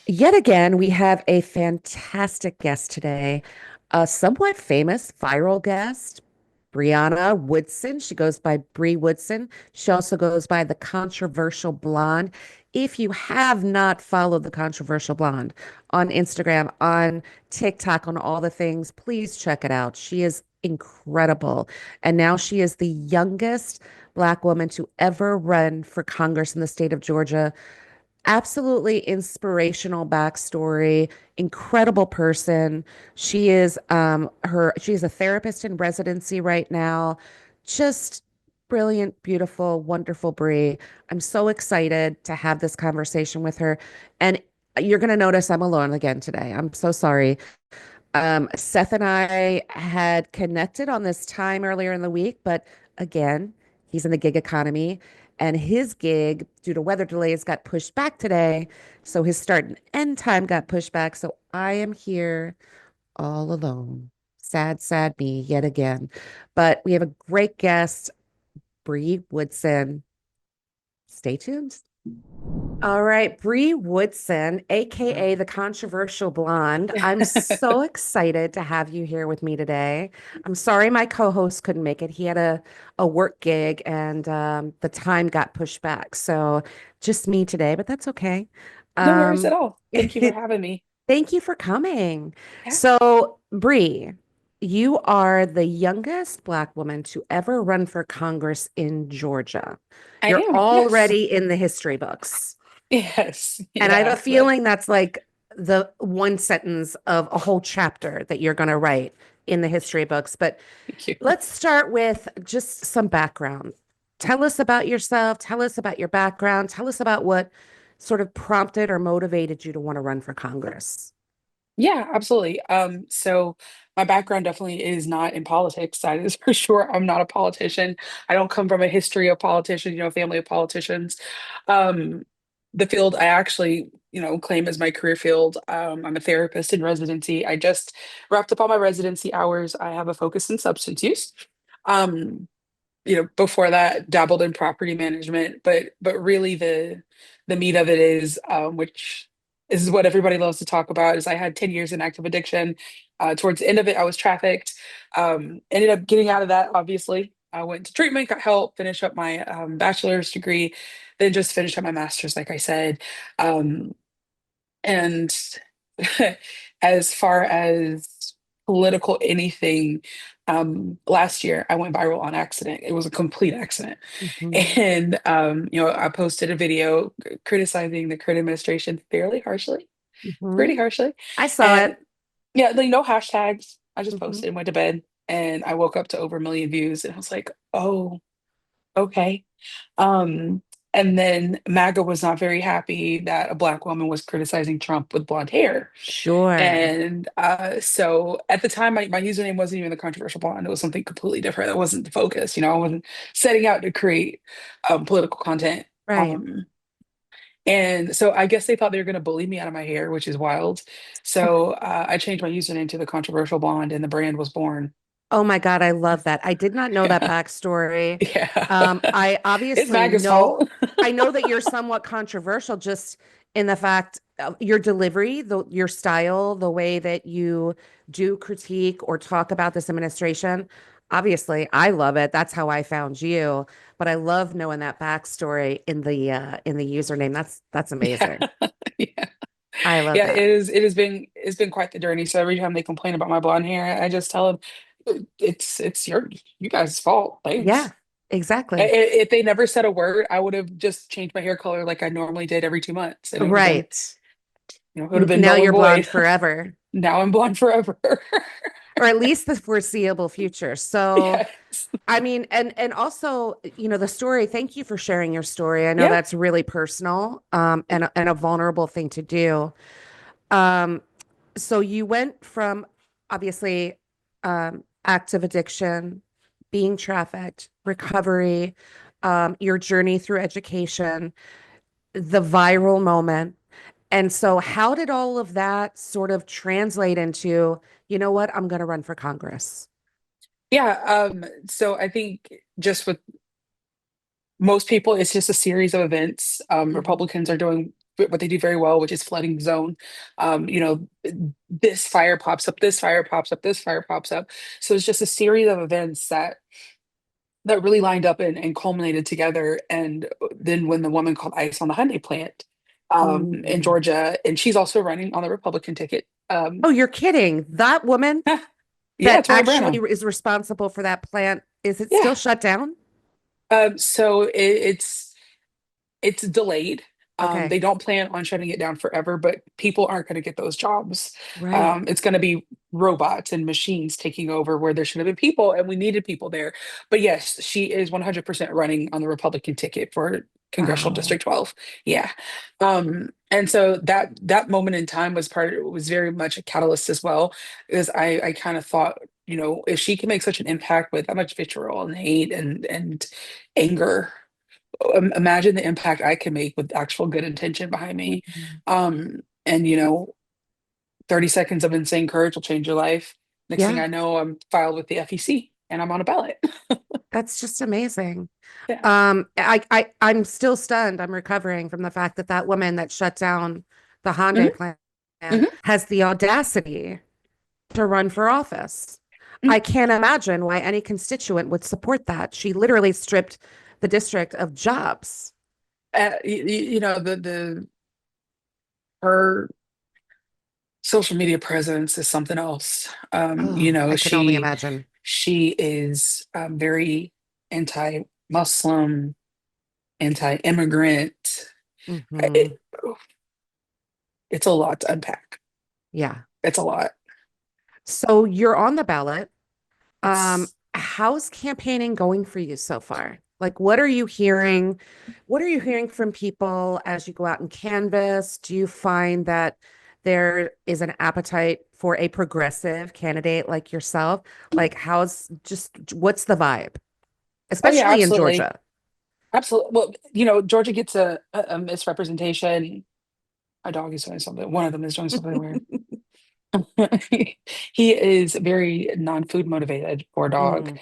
Yet again, we have a fantastic guest today, a somewhat famous viral guest, Brianna Woodson. She goes by Bri Woodson. She also goes by the Controversial Blonde. If you have not followed the Controversial Blonde on Instagram, on TikTok, on all the things, please check it out. She is incredible. And now she is the youngest Black woman to ever run for Congress in the state of Georgia. Absolutely inspirational backstory, incredible person. She's a therapist in residency right now. Just brilliant, beautiful, wonderful Brie. I'm so excited to have this conversation with her. And you're going to notice I'm alone again today. I'm so sorry. Seth and I had connected on this time earlier in the week, but again, he's in the gig economy and his gig, due to weather delays, got pushed back today. So his start and end time got pushed back. So I am here all alone. Sad, sad me yet again. But we have a great guest, Bri Woodson. Stay tuned. All right, Bri Woodson, aka the Controversial Blonde. I'm so excited to have you here with me today. I'm sorry my co-host couldn't make it. He had a work gig and the time got pushed back. So just me today, but that's okay. No worries at Um, all. Thank you for having me. Thank you for coming. Yeah, So, Bri, you are the youngest Black woman to ever run for Congress in Georgia. I You're am. Yes. already in the history books. Yes. And I have a Yeah. feeling that's like the one sentence of a whole chapter that you're going to write in the history books. But Thank you. let's start with just some background. Tell us about yourself. Tell us about your background. Tell us about what sort of prompted or motivated you to want to run for Congress. Yeah, absolutely. So my background definitely is not in politics. That is for sure. I'm not a politician. I don't come from a history of politicians, family of politicians. Um, the field I actually, claim as my career field. I'm a therapist in residency. I just wrapped up all my residency hours. I have a focus in substance use. Um, before that dabbled in property management, but really the meat of it is, which is what everybody loves to talk about, is I had 10 years in active addiction. Towards the end of it, I was trafficked. Ended up getting out of that, obviously. I went to treatment, got help, finished up my bachelor's degree, then just finished up my master's, like I said. Um, and as far as political anything, last year I went viral on accident. It was a complete accident. Mhm. And I posted a video criticizing the current administration fairly harshly, Mhm. pretty harshly. I saw And it. yeah, like no hashtags. I just Mhm. posted and went to bed. And I woke up to over a million views and I was like, oh, okay. Um, and then MAGA was not very happy that a Black woman was criticizing Trump with blonde hair. Sure. And so at the time, my username wasn't even the controversial blonde. It was something completely different. That wasn't the focus. I wasn't setting out to create political content. Right. Um, and so I guess they thought they were going to bully me out of my hair, which is wild. So I changed my username to the controversial blonde, and the brand was born. Oh my God, I love that. I did not know that Yeah, backstory. yeah. I It's obviously MAGA's know, fault. I know that you're somewhat controversial just in the fact of your delivery, your style, the way that you do critique or talk about this administration. Obviously, I love it. That's how I found you. But I love knowing that backstory in the username. That's Yeah, amazing. yeah. I love Yeah, that. it's been quite the journey. So every time they complain about my blonde hair, I just tell them it's you guys' fault. Yeah, Thanks. exactly. If they never said a word, I would have just changed my hair color like I normally did every 2 months, and Right. it would have been Now null and you're blonde void. forever. Now I'm blonde forever. Or at least the foreseeable future. So, Yes. I mean, and also, the story, thank you for sharing your story. I know Yeah. that's really personal, and a vulnerable thing to do. Um, so you went from obviously active addiction, being trafficked, recovery, your journey through education, the viral moment. And so, how did all of that sort of translate into, you know what, I'm going to run for Congress? Yeah. So I think just with most people, it's just a series of events. Mhm. Republicans are doing what they do very well, which is flooding the zone. You know, this fire pops up, this fire pops up, this fire pops up. So it's just a series of events that really lined up and culminated together. And then when the woman called ICE on the Hyundai plant in Mm. Georgia, and she's also running on the Republican ticket. Oh, you're kidding. That woman Yeah, that it's Ryan actually Branham. is responsible for that plant, is it Yeah. still shut down? So it's delayed. Okay. They don't plan on shutting it down forever, but people aren't going to get those jobs. Right. It's going to be robots and machines taking over where there should have been people, and we needed people there. But yes, she is 100% running on the Republican ticket for Congressional Wow. District 12. Yeah. And so that moment in time was very much a catalyst as well, because I kind of thought, you know, if she can make such an impact with that much vitriol and hate and anger, imagine the impact I can make with actual good intention behind me. Mhm. And you know, 30 seconds of insane courage will change your life. Next thing Yeah, I know, I'm filed with the FEC and I'm on a ballot. that's just amazing. Yeah. I'm still stunned. I'm recovering from the fact that that woman that shut down the Hyundai Hmm. plant Hmm. has the audacity to run for office. Hmm. I can't imagine why any constituent would support that. She literally stripped the district of jobs. You know, the her social media presence is something else. You Oh, know, I can only imagine. she is very anti-Muslim, anti-immigrant. Hmm. It, it's a lot to unpack. Yeah. It's a lot. So you're on the ballot. Yes. How's campaigning going for you so far? Like, what are you hearing? What are you hearing from people as you go out and canvass? Do you find that there is an appetite for a progressive candidate like yourself? Like, what's the vibe, Oh yeah, especially in absolutely. Georgia? Absolutely. Well, you know, Georgia gets a misrepresentation. My dog is doing something. One of them is doing something weird. He is very non-food motivated, poor dog. Mm,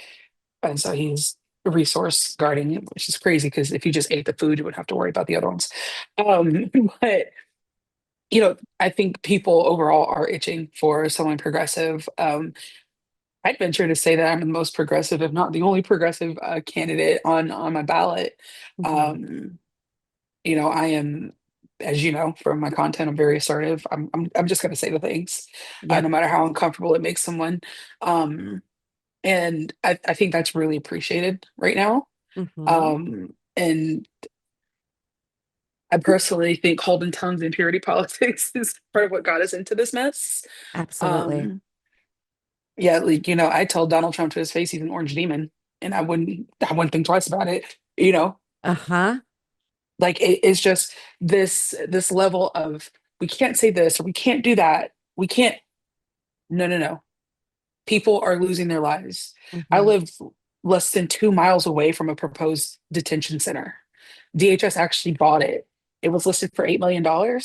And so he's resource guarding, which is crazy because if you just ate the food, you wouldn't have to worry about the other ones. Um, but you know, I think people overall are itching for someone progressive. I'd venture to say that I'm the most progressive, if not the only progressive candidate on my ballot. mhm. Um, you know, I am, as you know, from my content, I'm very assertive. I'm just going to say the things, no Yep. matter how uncomfortable it makes someone. Um, and I think that's really appreciated right now. Hmm. And I personally think holding tongues and purity politics is part of what got us into this mess. Absolutely. Um, yeah, like, you know, I told Donald Trump to his face he's an orange demon, and I wouldn't think twice about it. You know, Uh-huh. like it's just this level of we can't say this or we can't do that. We can't. No, no, no. People are losing their lives. I Hmm. live less than 2 miles away from a proposed detention center. DHS actually bought it. It was listed for $8 million.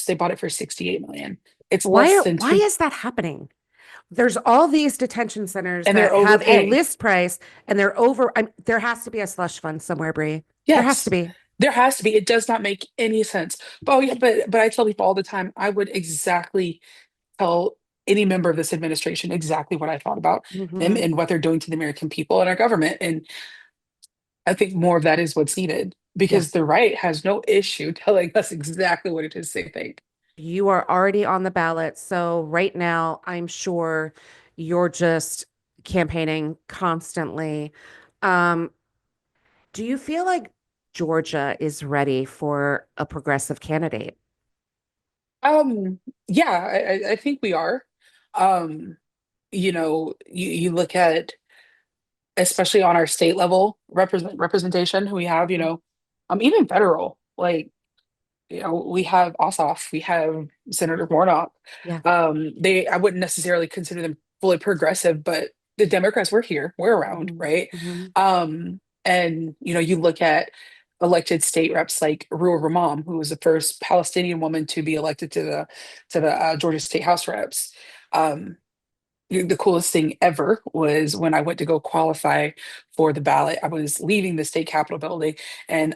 They bought it for 68 million. It's less than Why two, is that happening? There's all these detention centers and they're that have a overpaying. list price and there has to be a slush fund somewhere, Brie. There has to Yes, be. there has to be. It does not make any sense. But oh yeah, but I tell people all the time, I would exactly tell any member of this administration exactly what I thought about them Hmm. and what they're doing to the American people and our government. And I think more of that is what's needed Yeah. because the right has no issue telling us exactly what it is they think. You are already on the ballot. So right now, I'm sure you're just campaigning constantly. Um, do you feel like Georgia is ready for a progressive candidate? Um, yeah, I think we are. Um, you know, you look at especially on our state level representation who we have, you Mhm. know, even federal, like, you know, we have Ossoff, we have Senator Warnock. Yeah. I wouldn't necessarily consider them fully progressive, but the Democrats were here, we're around, Hmm. right? Hmm. And you know, you look at elected state reps like Ruha Ramam, who was the first Palestinian woman to be elected to the Georgia State House Reps. Um, the coolest thing ever was when I went to go qualify for the ballot. I was leaving the state capitol building and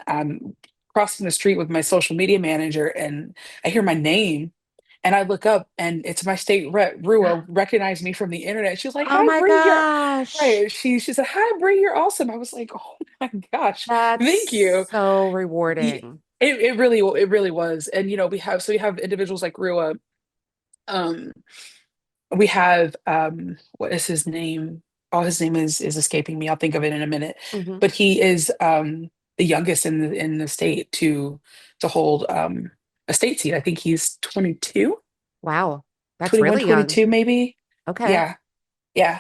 crossing the street with my social media manager and I hear my name and I look up and it's my state rep, Rua, recognized me from the internet. She's like, Oh "Hi, my Bri, you're gosh. right." She said, "Hi, Bri, you're awesome." I was like, "Oh my gosh, thank you." That's so It, rewarding. it really was. And we have individuals like Rua. Um, we have what is his name? Oh, his name is escaping me. I'll think of it in a minute. Hmm. But he is the youngest in the state to hold a state seat. I think he's 22, Wow. That's 21, really young. 22, maybe. Okay. Yeah, yeah.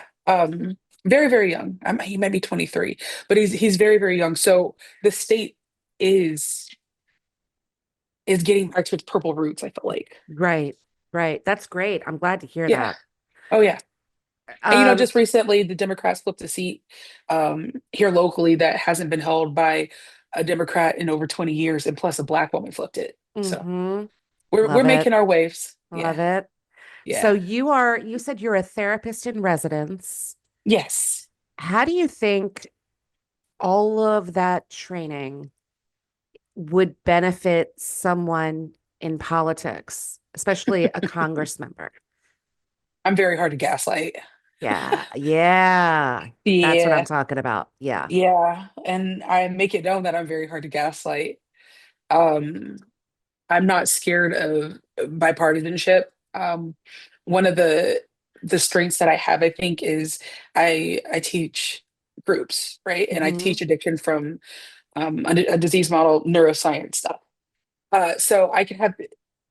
Very, very young. He might be 23, but he's very, very young. So the state is is getting back to its purple roots, I feel like. Right. Right. That's great. I'm glad to hear Yeah. that. Oh yeah. And Um, just recently the Democrats flipped a seat here locally that hasn't been held by a Democrat in over 20 years, and plus a black woman flipped it. So mhm. we're Love it. making our waves. Yeah. Love it. So Yeah. you said you're a therapist in residence. Yes. How do you think all of that training would benefit someone in politics, especially a Congress member? I'm very hard to gaslight. Yeah. Yeah. That's what I'm Yeah. talking about. Yeah. Yeah. And I make it known that I'm very hard to gaslight. Um, I'm not scared of bipartisanship. One of the strengths that I have, I think, is I teach groups, right? And I Hmm. teach addiction from a disease model neuroscience stuff. So I could have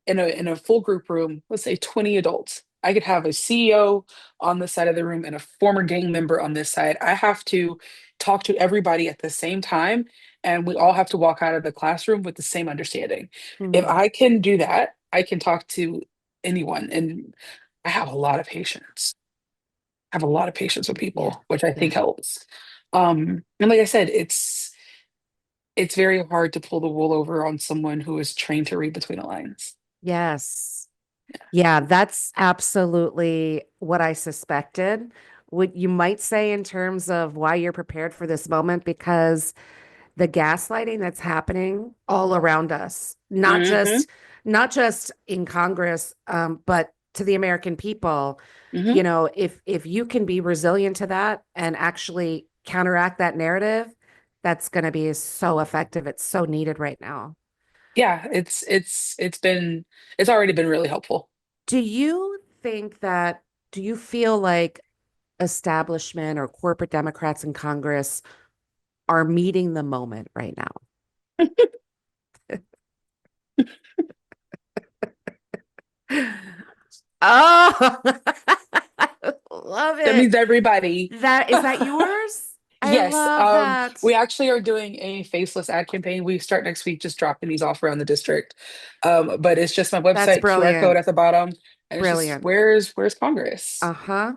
in a full group room, let's say 20 adults. I could have a CEO on this side of the room and a former gang member on this side. I have to talk to everybody at the same time, and we all have to walk out of the classroom with the same understanding. If Hmm. I can do that, I can talk to anyone, and I have a lot of patience. I have a lot of patience with Yeah. people, which I Yeah. think helps. And like I said, it's very hard to pull the wool over on someone who is trained to read between the lines. Yes. Yeah, that's absolutely what I suspected. What you might say in terms of why you're prepared for this moment, because the gaslighting that's happening all around us, Hmm. not just in Congress, but to the American people. Hmm. If you can be resilient to that and actually counteract that narrative, that's going to be so effective. It's so needed right now. Yeah, it's already been really helpful. Do you think that, do you feel like establishment or corporate Democrats in Congress are meeting the moment right now? Oh, love That it. means everybody. That is that yours? I Yes, love that. we actually are doing a faceless ad campaign. We start next week, just dropping these off around the district. But it's just my That's website, QR code brilliant. at the bottom, and it's just Brilliant. where's Congress? Uh-huh.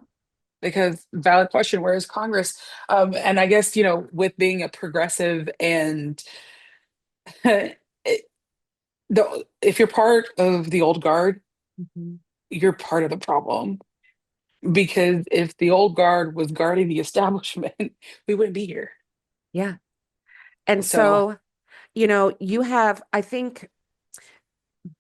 Because valid question, where is Congress? And I guess, with being a progressive and it, if you're part of the old guard, Mhm. you're part of the problem. Because if the old guard was guarding the establishment, we wouldn't be here. Yeah. And So, so, you have, I think,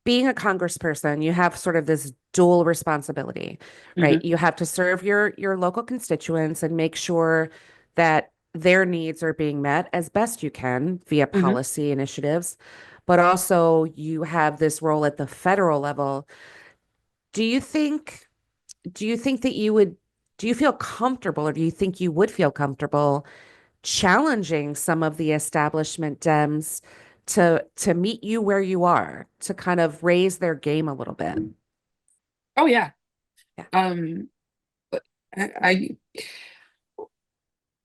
being a congressperson, you have sort of this dual responsibility, right? mhm, You have to serve your local constituents and make sure that their needs are being met as best you can via mhm. policy initiatives, but also you have this role at the federal level. Do you think do you think that you would do you feel comfortable or do you think you would feel comfortable challenging some of the establishment Dems to meet you where you are, to kind of raise their game a little bit? Oh yeah. Yeah. Um, but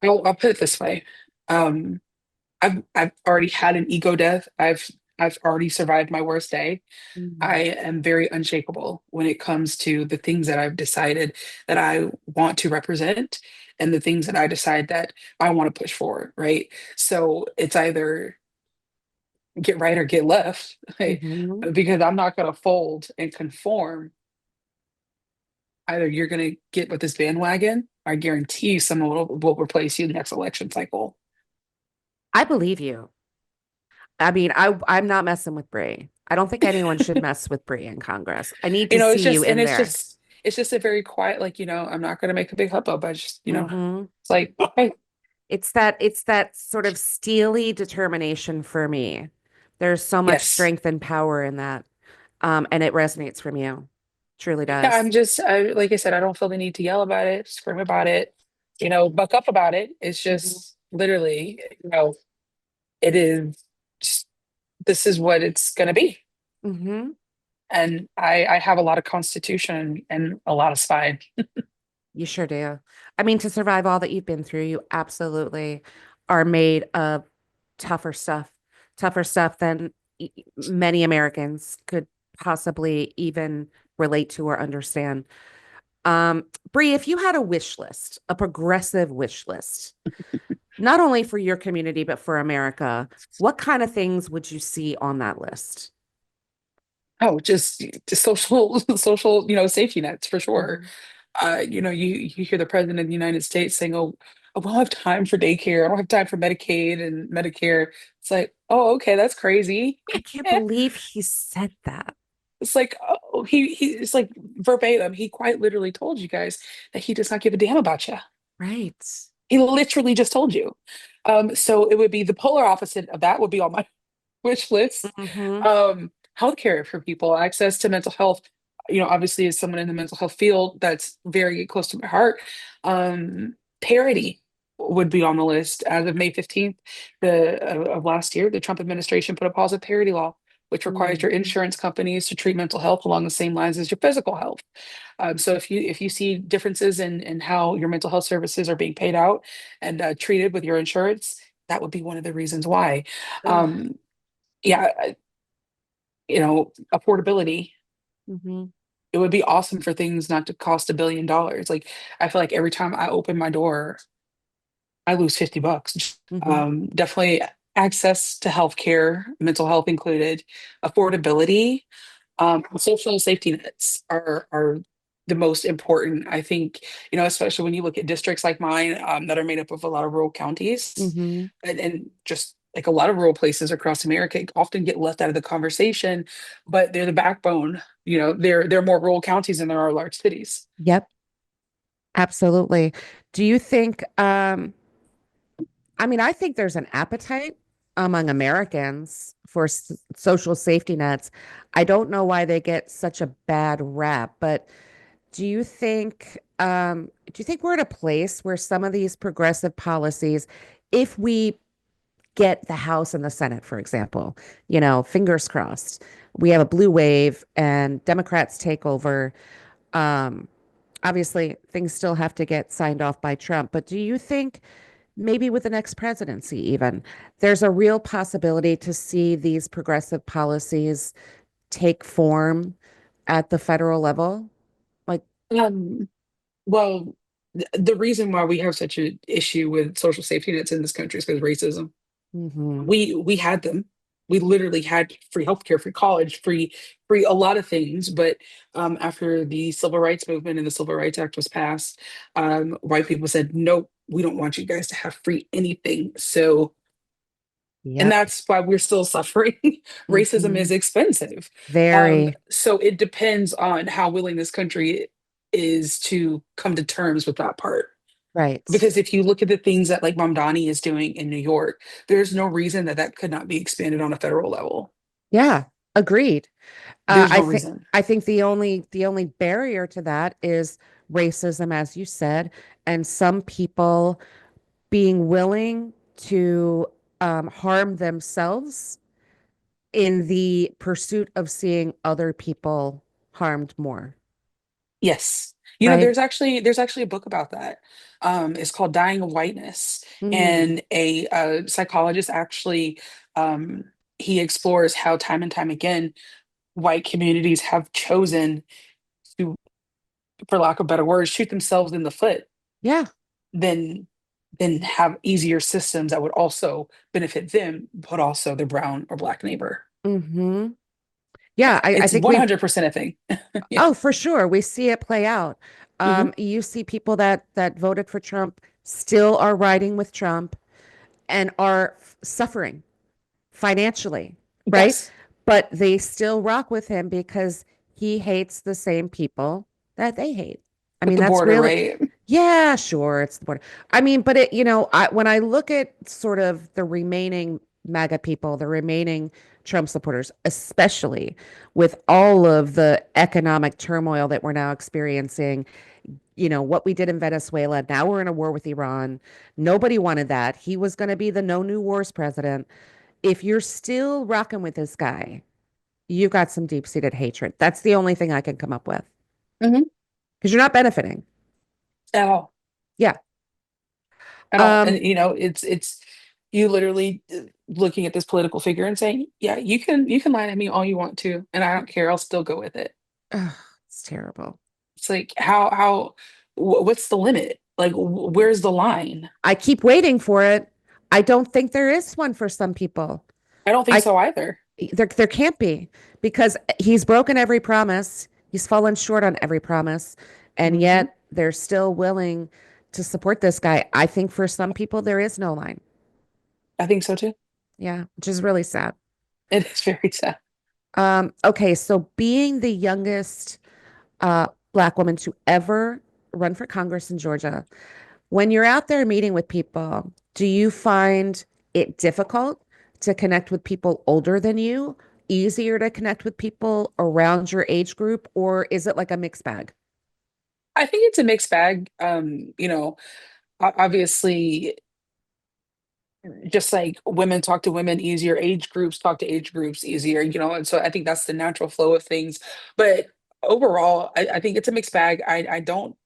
I'll put it this way. Um, I've already had an ego death. I've already survived my worst day. I Mhm. am very unshakable when it comes to the things that I've decided that I want to represent and the things that I decide that I want to push forward, right? So it's either get right or get left, right? Mhm. Because I'm not going to fold and conform. Either you're going to get with this bandwagon, I guarantee you someone will replace you next election cycle. I believe you. I mean, I'm not messing with Bri. I don't think anyone should mess with Bri in Congress. I need You to know, see you in it's there. just it's just a very quiet, like, I'm not gonna make a big hubbub. I just, Hmm. it's like, okay, It's that sort of steely determination for me. There's so much yes. strength and power in that. And it resonates from you. Truly Yeah, does. like I said, I don't feel the need to yell about it, scream about it, buck up about it. It's Hmm. just literally, it is just, this is what it's gonna be. Hmm. And I have a lot of constitution and a lot of spine. You sure do. I mean, to survive all that you've been through, you absolutely are made of tougher stuff than many Americans could possibly even relate to or understand. Bree, if you had a wish list, a progressive wish list, not only for your community, but for America, what kind of things would you see on that list? Oh, just social social, safety nets for sure. Hmm. You hear the president of the United States saying, "Oh, I don't have time for daycare. I don't have time for Medicaid and Medicare." It's like, oh, okay, that's crazy. I can't believe he said that. It's like, oh, it's like verbatim. He quite literally told you guys that he does not give a damn about you. Right. He literally just told you. So it would be the polar opposite of that would be on my wish list. Hmm. Healthcare for people, access to mental health. Obviously, as someone in the mental health field, that's very close to my heart. Parity would be on the list. As of May 15th, of last year, the Trump administration put a pause of parity law, which requires your insurance companies to treat mental health along the same lines as your physical health. So if you see differences in how your mental health services are being paid out and treated with your insurance, that would be one of the reasons why. Um, yeah, affordability. Hmm. It would be awesome for things not to cost $1 billion. Like, I feel like every time I open my door, I lose $50. Hmm. Definitely access to healthcare, mental health included, affordability, social safety nets are the most important. I think, especially when you look at districts like mine, that are made up of a lot of rural counties Hmm. and just like a lot of rural places across America often get left out of the conversation, but they're the backbone. They're more rural counties than there are large cities. Yep, absolutely. Do you think, I mean, I think there's an appetite among Americans for social safety nets. I don't know why they get such a bad rap, but do you think we're at a place where some of these progressive policies, if we get the House and the Senate, for example, fingers crossed, we have a blue wave and Democrats take over. Um, Obviously, things still have to get signed off by Trump, but do you think maybe with the next presidency, even there's a real possibility to see these progressive policies take form at the federal level? Like, Um, well, the reason why we have such an issue with social safety nets in this country is because racism. hmm. We had them. We literally had free healthcare, free college, free a lot of things. But after the civil rights movement and the Civil Rights Act was passed, white people said, "Nope, we don't want you guys to have free anything." So, and Yep. that's why we're still suffering. Racism Hmm. is expensive. Very So it depends on how willing this country is to come to terms with that part. right. Because if you look at the things that like Mamdani is doing in New York, there's no reason that that could not be expanded on a federal level. Yeah, agreed. There's I no think reason. I think the only barrier to that is racism, as you said, and some people being willing to harm themselves in the pursuit of seeing other people harmed more, Yes. right? There's actually a book about that. It's called Dying of Whiteness. Mm, And a psychologist actually he explores how time and time again white communities have chosen to, for lack of better words, shoot themselves in the foot yeah. than have easier systems that would also benefit them, but also their brown or black neighbor. Hmm. Yeah, I It's think we've 100% a thing. Yeah. oh, for sure. We see it play out. Hmm. You see people that voted for Trump still are riding with Trump and are suffering. financially, right? Yes, But they still rock with him because he hates the same people that they hate. I at mean, the that's border, really, right? yeah, sure, it's the border. I mean, but when I look at sort of the remaining MAGA people, the remaining Trump supporters, especially with all of the economic turmoil that we're now experiencing, what we did in Venezuela, now we're in a war with Iran. Nobody wanted that. He was going to be the no new wars president. If you're still rocking with this guy, you've got some deep seated hatred. That's the only thing I can come up with Hmm. because you're not benefiting. At all, Yeah. at all. And Um, it's you literally looking at this political figure and saying, yeah, you can lie to me all you want to, and I don't care. I'll still go with it. ugh, it's terrible. It's like what's the limit? Like where's the line? I keep waiting for it. I don't think there is one for some people. I don't think I so either. there can't be because he's broken every promise. He's fallen short on every promise, and Hmm. yet they're still willing to support this guy. I think for some people there is no line. I think so too. Yeah, which is really sad. It is very sad. Okay, so being the youngest Black woman to ever run for Congress in Georgia, when you're out there meeting with people, do you find it difficult to connect with people older than you, easier to connect with people around your age group, or is it like a mixed bag? I think it's a mixed bag. Obviously, just like women talk to women easier, age groups talk to age groups easier, and so I think that's the natural flow of things. But overall, I think it's a mixed bag. I don't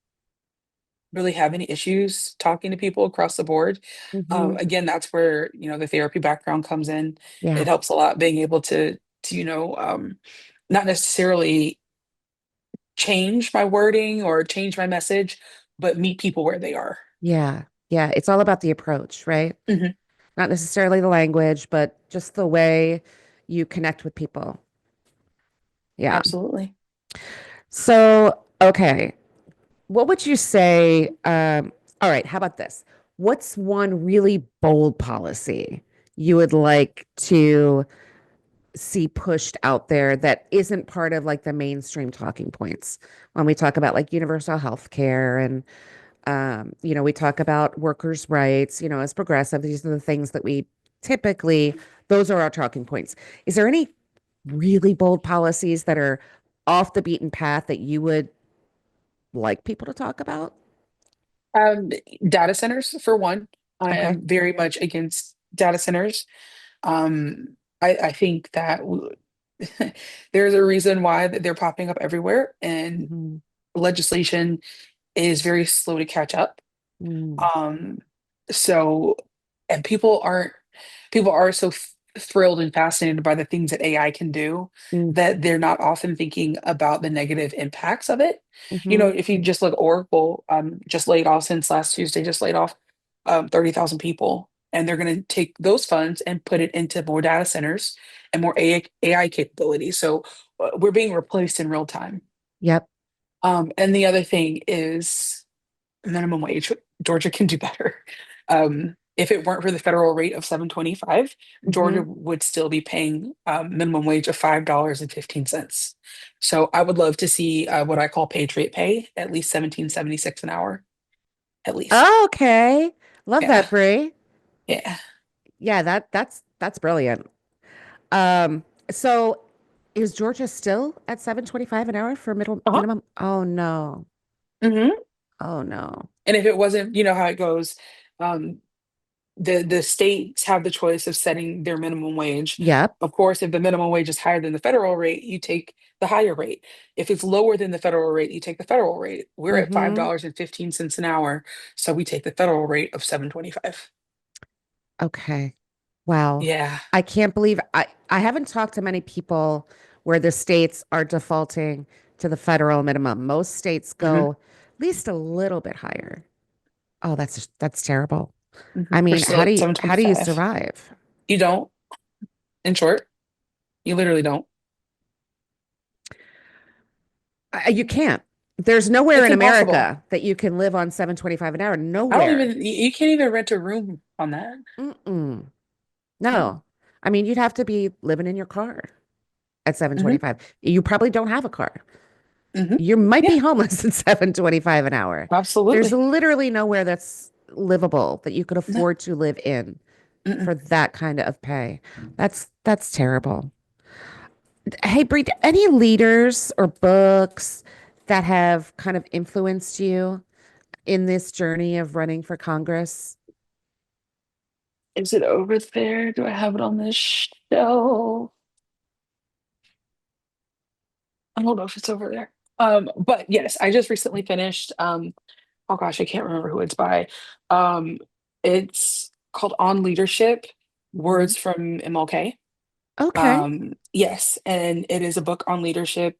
really have any issues talking to people across the board. Hmm. Again, that's where, the therapy background comes in. Yeah, It helps a lot being able to, not necessarily change my wording or change my message, but meet people where they are. yeah, yeah. It's all about the approach, right? Mhm. Not necessarily the language, but just the way you connect with people. Yeah. Absolutely. So, okay. What would you say? All right, how about this? What's one really bold policy you would like to see pushed out there that isn't part of like the mainstream talking points when we talk about like universal health care and we talk about workers' rights, as progressive, these are the things that we typically, those are our talking points. Is there any really bold policies that are off the beaten path that you would like people to talk about? Um, Data centers, for one. I Okay. am very much against data centers. I think that there's a reason why that they're popping up everywhere, and Hmm. legislation is very slow to catch up. Mm, Um, so, and people are so thrilled and fascinated by the things that AI can do mm, that they're not often thinking about the negative impacts of it. hmm. If you just look, Oracle, just laid off since last Tuesday, just laid off 30,000 people, and they're going to take those funds and put it into more data centers and more AI capabilities. So we're being replaced in real time. Yep. And the other thing is minimum wage. Georgia can do better. If it weren't for the federal rate of 7.25, Georgia Hmm. would still be paying minimum wage of $5.15. So I would love to see what I call Patriot pay, at least 17.76 an hour, at least. Oh, okay. Love Yeah, that, Bri. yeah. Yeah, that's brilliant. Um, so is Georgia still at 7.25 an hour for middle Uh-huh. minimum? Oh no. Hmm. Oh no. And if it wasn't, you know how it goes. Um, the states have the choice of setting their minimum wage. Yep. Of course, if the minimum wage is higher than the federal rate, you take the higher rate. If it's lower than the federal rate, you take the federal rate. We're at Hmm. $5.15 an hour, so we take the federal rate of 7.25. Okay. Wow. Yeah. I can't believe I haven't talked to many people where the states are defaulting to the federal minimum. Most states Hmm. go at least a little bit higher. Oh, that's terrible. Hmm. I We're mean, still at how do you 7.25. survive? You don't, in short, you literally don't. You can't. There's nowhere It's in impossible. America that you can live on 7.25 an hour. I don't Nowhere. even, you can't even rent a room on that. Mm-mm. Mm. No. I mean, you'd have to be living in your car at Hmm. 725. You probably don't have a car. Hmm. You might Yeah, be homeless at 725 an hour. There's absolutely. literally nowhere that's livable that you could No. afford to live in Mm-mm. for that kind of pay. That's terrible. Hey, Brie, any leaders or books that have kind of influenced you in this journey of running for Congress? Is it over there? Do I have it on this shelf? I don't know if it's over there. But yes, I just recently finished. Oh gosh, I can't remember who it's by. Um, it's called On Leadership, Mhm. Words from MLK. Okay. Yes, and it is a book on leadership,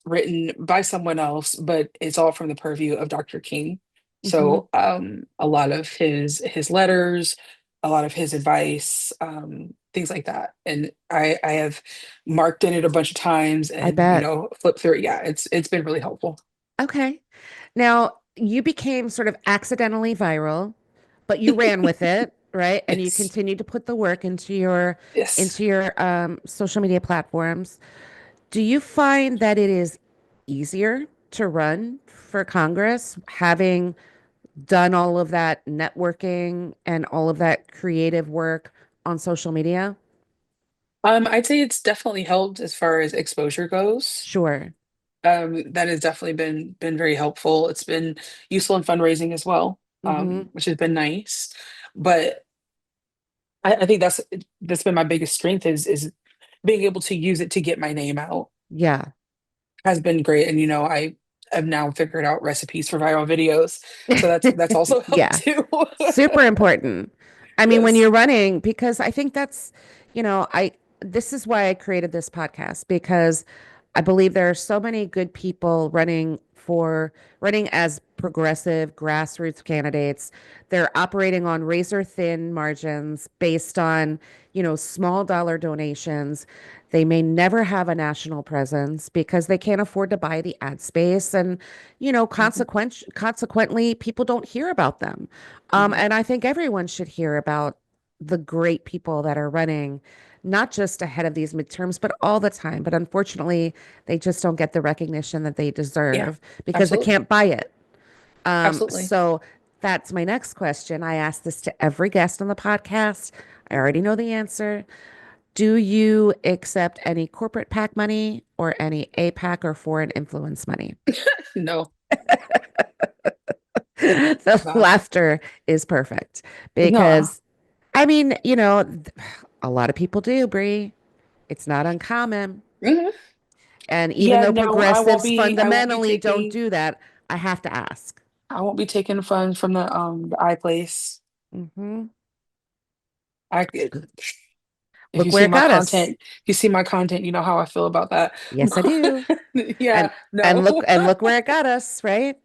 written by someone else, but it's all from the purview of Dr. King. Hmm. So a lot of his letters, a lot of his advice, things like that. And I have marked in it a bunch of times I and bet. flipped through it. Yeah, it's been really helpful. Okay. Now, you became sort of accidentally viral, but you ran with it, right? And you Yes. continued to put the work Yes. into your social media platforms. Do you find that it is easier to run for Congress, having done all of that networking and all of that creative work on social media? I'd say it's definitely helped as far as exposure goes. Sure. That has definitely been very helpful. It's been useful in fundraising as well, Hmm. which has been nice. But I think that's been my biggest strength is being able to use it to get my name out Yeah. has been great. And I have now figured out recipes for viral videos, so that's also helped Yeah. too. Super important. I mean, when Yes. you're running, because I think that's, this is why I created this podcast because I believe there are so many good people running as progressive grassroots candidates. They're operating on razor thin margins based on, small dollar donations. They may never have a national presence because they can't afford to buy the ad space. And, Mhm. consequently, people don't hear about them. Mhm. And I think everyone should hear about the great people that are running, not just ahead of these midterms, but all the time. But unfortunately, they just don't get the recognition that they Yeah, deserve because they absolutely. can't buy it. Absolutely. So that's my next question. I ask this to every guest on the podcast. I already know the answer. Do you accept any corporate PAC money or any APAC or foreign influence money? No, The nah, laughter is perfect nah. because, I mean, a lot of people do, Brie. It's not uncommon. Mhm. And even Yeah, though no, progressives I won't be fundamentally don't taking do that, I have to ask. I won't be taking funds from the iPlace. Hmm. I if you Look where see it my got us. content, if you see my content, you know how I feel about that. Yes, I do. Yeah, And no. and look where it got us, right?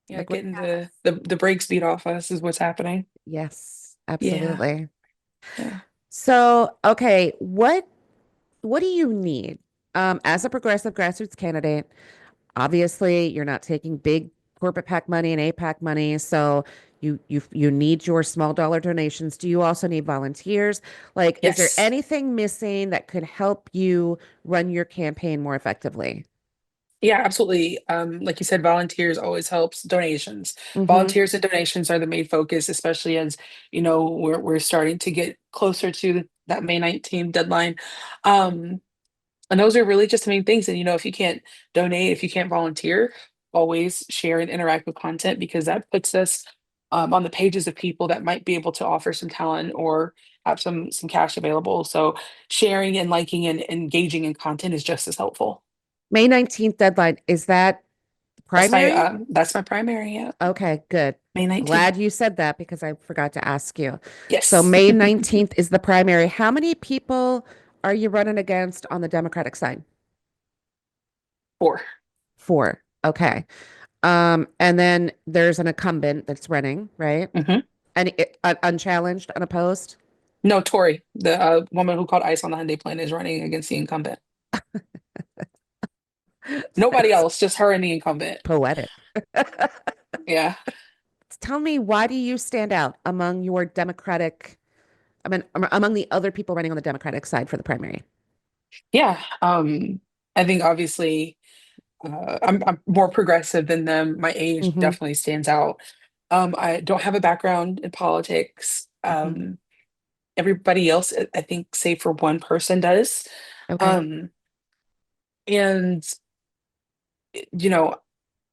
Yeah, Look where getting it got us. the brakes beat off us is what's happening. Yes, Yeah, absolutely. yeah. So, okay, what do you need as a progressive grassroots candidate? Obviously, you're not taking big corporate PAC money and APAC money, so you need your small dollar donations. Do you also need volunteers? Like, is there Yes. anything missing that could help you run your campaign more effectively? Yeah, absolutely. Like you said, volunteers always helps. Donations, Mm-hmm. volunteers and donations are the main focus, especially as we're starting to get closer to that May 19th deadline. Um, and those are really just the main things. And if you can't donate, if you can't volunteer, always share and interact with content because that puts us on the pages of people that might be able to offer some talent or have some cash available. So sharing and liking and engaging in content is just as helpful. May 19th deadline. Is that primary? That's my primary, yeah. Okay, good. May 19th. Glad you said that because I forgot to ask you. So Yes. May 19th is the primary. How many people are you running against on the Democratic side? 4. Four. Okay. And then there's an incumbent that's running, right? Hmm. And unchallenged, unopposed. No, Tori, the woman who caught ice on the Hyundai plane, is running against the incumbent. Nobody That's else, just her and the incumbent. poetic. Yeah. Tell me, why do you stand out among your Democratic, I mean, among the other people running on the Democratic side for the primary? Yeah. I think obviously I'm more progressive than them. My age Hmm. definitely stands out. I don't have a background in politics. Hmm. Everybody else, I think, save for one person, does. Okay. Um, and you know,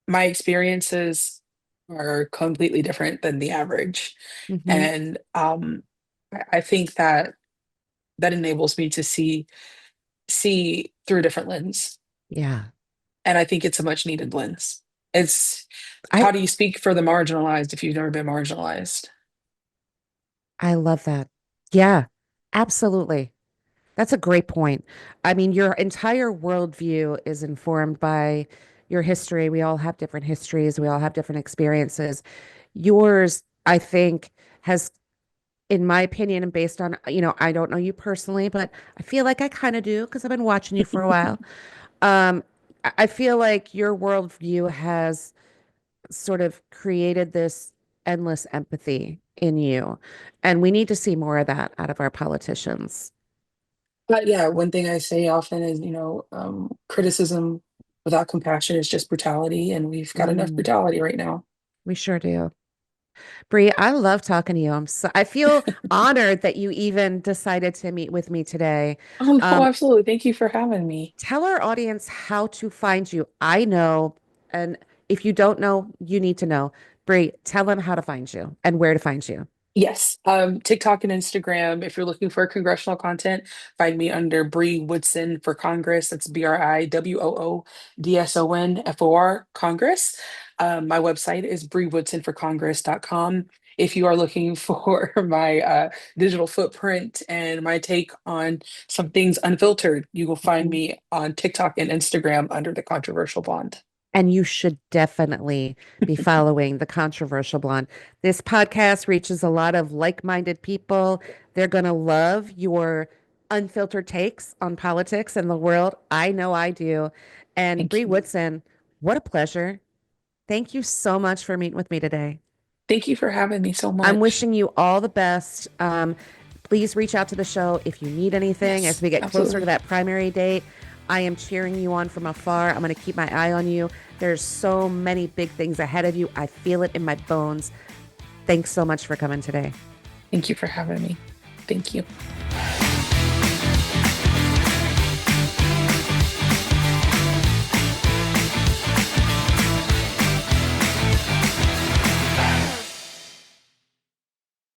my experiences are completely different than the average, Hmm. and I think that that enables me to see through a different lens, Yeah. and I think it's a much needed lens. It's I how do you speak for the marginalized if you've never been marginalized? I love that. Yeah, absolutely. That's a great point. I mean, your entire worldview is informed by your history. We all have different histories. We all have different experiences. Yours, I think, has, in my opinion, and based on, I don't know you personally, but I feel like I kind of do because I've been watching you for a while. Um, I feel like your worldview has sort of created this endless empathy in you. And we need to see more of that out of our politicians. But yeah, one thing I say often is, criticism without compassion is just brutality, and we've got enough Mm, brutality right now. we sure do. Bree, I love talking to you. I feel honored that you even decided to meet with me today. Oh no, Um, absolutely. Thank you for having me. Tell our audience how to find you. I know, and if you don't know, you need to know. Bree, tell them how to find you and where to find you. Yes, TikTok and Instagram. If you're looking for congressional content, find me under Bri Woodson for Congress. That's BriWoodson Congress. My website is briwoodsonforcongress.com. If you are looking for my digital footprint and my take on some things unfiltered, you will find me on TikTok and Instagram under the Controversial Blonde. And you should definitely be following the Controversial Blonde. This podcast reaches a lot of like-minded people. They're going to love your unfiltered takes on politics and the world. I know I do. And Thank Bree you. Woodson, what a pleasure. Thank you so much for meeting with me today. Thank you for having me so I'm much. wishing you all the best. Please reach out to the show if you need anything as Yes, we get closer to absolutely. that primary date. I am cheering you on from afar. I'm going to keep my eye on you. There's so many big things ahead of you. I feel it in my bones. Thanks so much for coming today. Thank you for having me. Thank you.